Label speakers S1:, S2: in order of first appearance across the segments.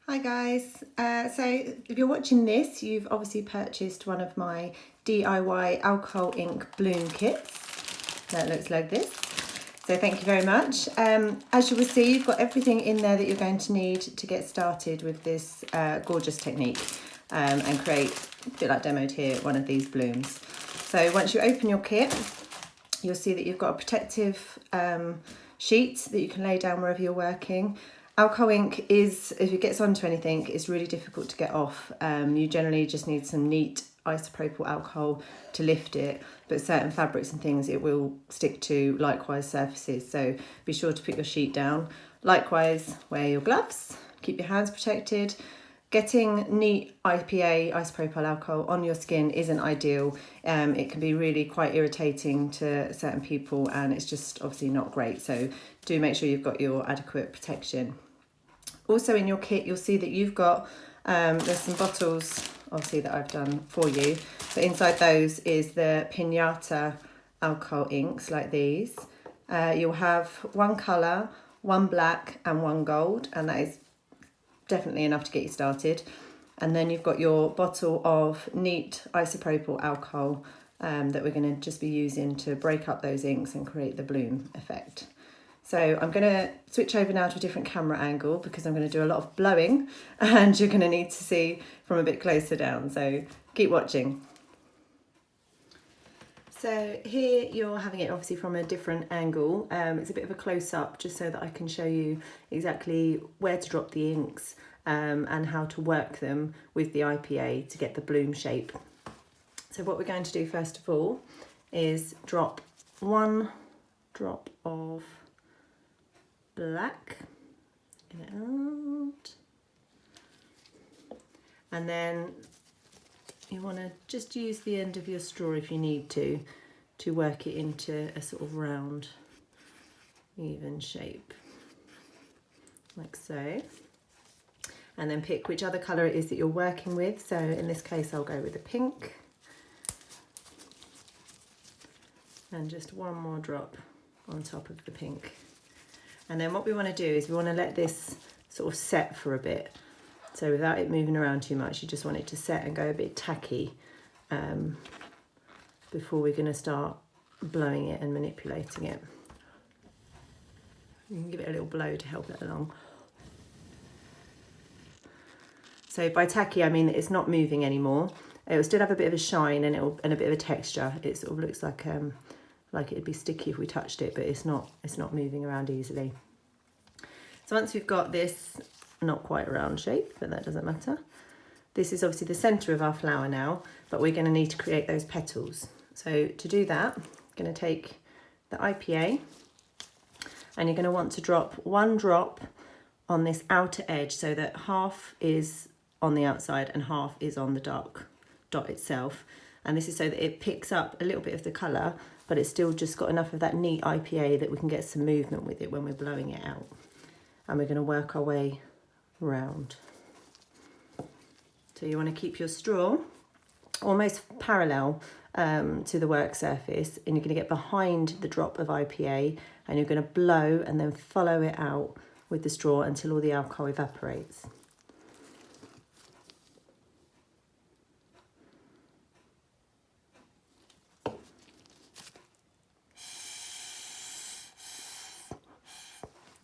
S1: Hi guys, so if you're watching this, you've obviously purchased one of my DIY alcohol ink bloom kits that looks like this. So thank you very much. As you will see, you've got everything in there that you're going to need to get started with this gorgeous technique and create, a bit like demoed here, one of these blooms. So once you open your kit, you'll see that you've got a protective sheet that you can lay down wherever you're working. Alcohol ink is, if it gets onto anything, it's really difficult to get off. You generally just need some neat isopropyl alcohol to lift it, but certain fabrics and things it will stick to, likewise surfaces, so be sure to put your sheet down. Likewise, wear your gloves, keep your hands protected. Getting neat IPA, isopropyl alcohol, on your skin isn't ideal. It can be really quite irritating to certain people and it's just obviously not great, so do make sure you've got your adequate protection. Also in your kit you'll see that you've got, there's some bottles obviously that I've done for you, but inside those is the Pinata alcohol inks like these. You'll have one colour, one black and one gold, and that is definitely enough to get you started. And then you've got your bottle of neat isopropyl alcohol that we're going to just be using to break up those inks and create the bloom effect. So I'm going to switch over now to a different camera angle because I'm going to do a lot of blowing and you're going to need to see from a bit closer down, so keep watching. So here you're having it obviously from a different angle. It's a bit of a close-up just so that I can show you exactly where to drop the inks and how to work them with the IPA to get the bloom shape. So what we're going to do first of all is drop one drop of black, get it out, and then you want to just use the end of your straw if you need to work it into a sort of round, even shape, like so. And then pick which other colour it is that you're working with. So in this case, I'll go with the pink. And just one more drop on top of the pink. And then what we want to do is we want to let this sort of set for a bit. So without it moving around too much, you just want it to set and go a bit tacky before we're going to start blowing it and manipulating it. You can give it a little blow to help it along. So by tacky, I mean that it's not moving anymore. It will still have a bit of a shine and a bit of a texture. It sort of looks like it'd be sticky if we touched it, but it's not moving around easily. So once we've got this, not quite a round shape, but that doesn't matter. This is obviously the centre of our flower now, but we're going to need to create those petals. So to do that, I'm going to take the IPA and you're going to want to drop one drop on this outer edge so that half is on the outside and half is on the dark dot itself. And this is so that it picks up a little bit of the colour, but it's still just got enough of that neat IPA that we can get some movement with it when we're blowing it out. And we're going to work our way round. So you want to keep your straw almost parallel to the work surface, and you're going to get behind the drop of IPA and you're going to blow and then follow it out with the straw until all the alcohol evaporates.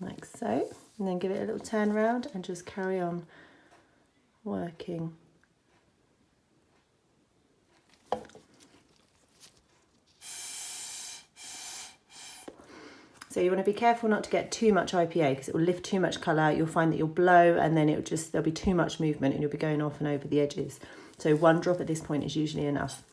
S1: Like so, and then give it a little turn round and just carry on working. So you want to be careful not to get too much IPA because it will lift too much colour. You'll find that you'll blow and then there'll be too much movement and you'll be going off and over the edges. So one drop at this point is usually enough.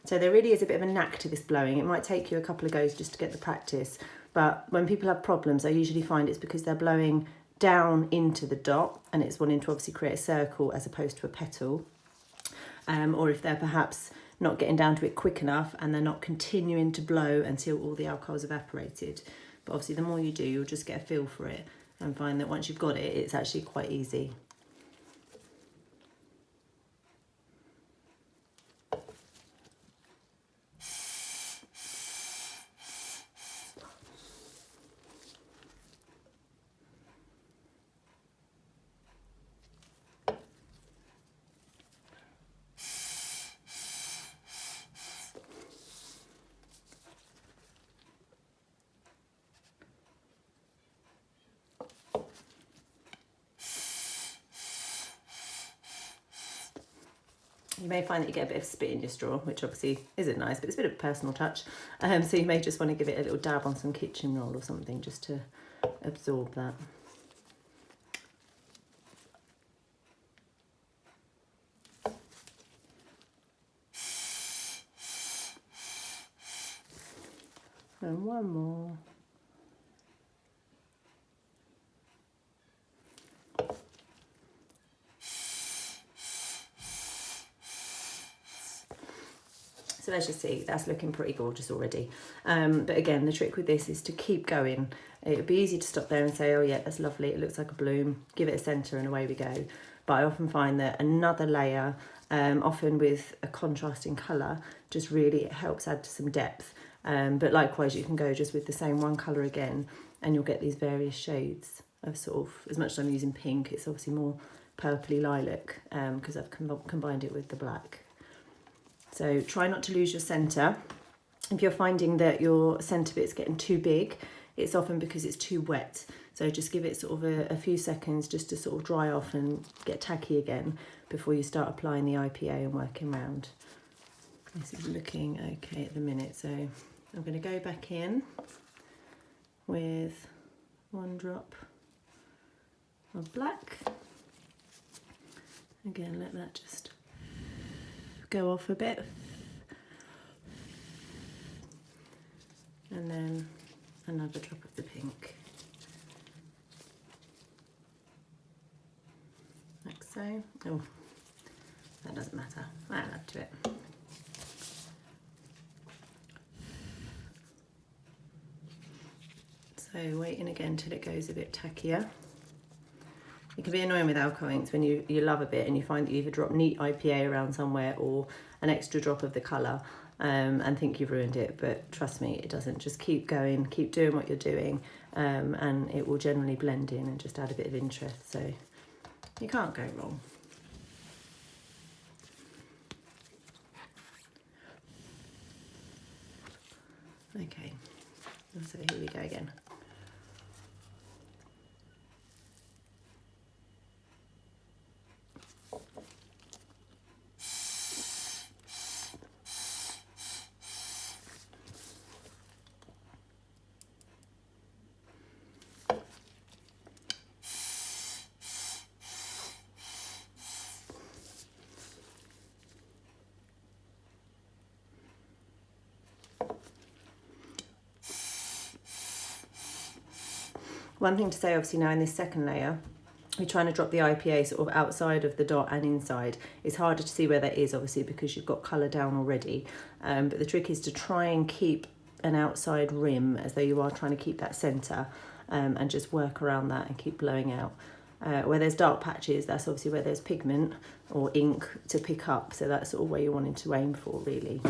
S1: So there really is a bit of a knack to this blowing. It might take you a couple of goes just to get the practice, but when people have problems, I usually find it's because they're blowing down into the dot and it's wanting to obviously create a circle as opposed to a petal. Or if they're perhaps not getting down to it quick enough, and they're not continuing to blow until all the alcohol's evaporated. But obviously the more you do, you'll just get a feel for it and find that once you've got it, it's actually quite easy. You may find that you get a bit of spit in your straw, which obviously isn't nice, but it's a bit of a personal touch. So you may just want to give it a little dab on some kitchen roll or something just to absorb that. And one more. So as you see, that's looking pretty gorgeous already. But again, the trick with this is to keep going. It would be easy to stop there and say, oh yeah, that's lovely, it looks like a bloom, give it a centre and away we go. But I often find that another layer, often with a contrasting colour, just really helps add to some depth. But likewise, you can go just with the same one colour again, and you'll get these various shades of sort of, as much as I'm using pink, it's obviously more purpley lilac because I've combined it with the black. So try not to lose your centre. If you're finding that your centre bit's getting too big, it's often because it's too wet. So just give it sort of a few seconds just to sort of dry off and get tacky again before you start applying the IPA and working round. This is looking okay at the minute. So I'm going to go back in with one drop of black. Again, let that just go off a bit, and then another drop of the pink, like so. Oh, that doesn't matter, I'll add to it. So waiting again till it goes a bit tackier. It can be annoying with alcohol inks when you love a bit and you find that you either drop neat IPA around somewhere or an extra drop of the colour and think you've ruined it, but trust me, it doesn't. Just keep going, keep doing what you're doing, and it will generally blend in and just add a bit of interest, so you can't go wrong. Okay, so here we go again. One thing to say, obviously, now in this second layer, we're trying to drop the IPA sort of outside of the dot and inside. It's harder to see where that is, obviously, because you've got colour down already. But the trick is to try and keep an outside rim as though you are trying to keep that centre, and just work around that and keep blowing out. Where there's dark patches, that's obviously where there's pigment or ink to pick up. So that's sort of where you're wanting to aim for, really.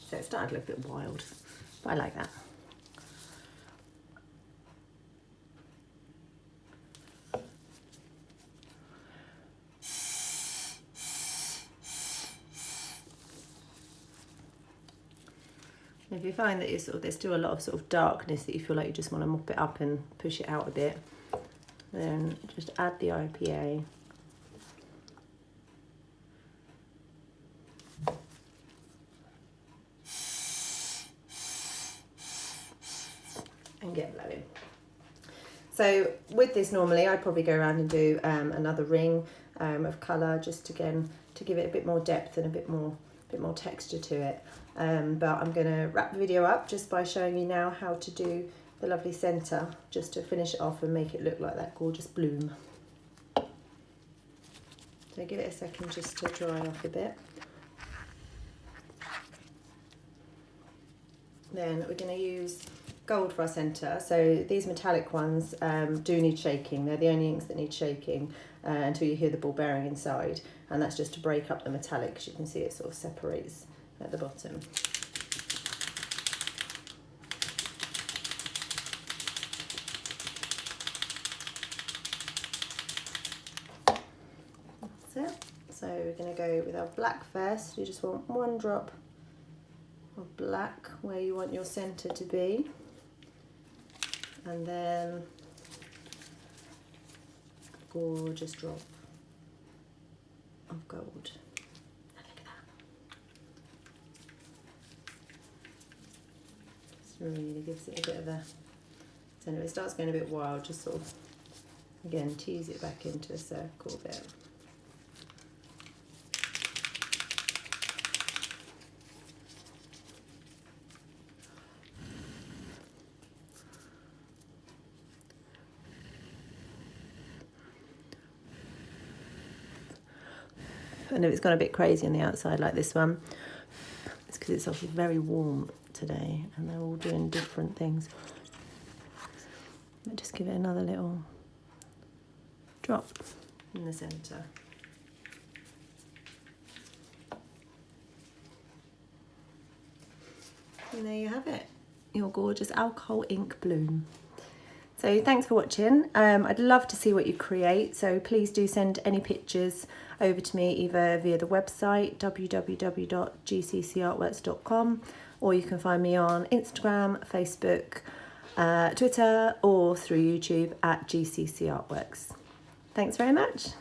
S1: So it started to look a bit wild, But I like that. If you find that there's still a lot of sort of darkness that you feel like you just want to mop it up and push it out a bit, then just add the IPA. And get blowing. So with this, normally I'd probably go around and do another ring of colour, just again to give it a bit more depth and a bit more texture to it. But I'm going to wrap the video up just by showing you now how to do the lovely centre, just to finish it off and make it look like that gorgeous bloom. So give it a second just to dry off a bit. Then we're going to use gold for our centre. So these metallic ones do need shaking. They're the only inks that need shaking until you hear the ball bearing inside, and that's just to break up the metallic, because you can see it sort of separates at the bottom. That's it. So we're going to go with our black first. You just want one drop of black where you want your centre to be, and then a gorgeous drop of gold. Look at that. This really gives it a bit of a, so if it starts going a bit wild, just sort of again tease it back into a circle a bit. And if it's gone a bit crazy on the outside like this one, it's because it's obviously very warm today and they're all doing different things. But just give it another little drop in the centre. And there you have it, your gorgeous alcohol ink bloom. So thanks for watching. I'd love to see what you create, so please do send any pictures over to me either via the website www.gccartworks.com, or you can find me on Instagram, Facebook, Twitter, or through YouTube at GCC Artworks. Thanks very much.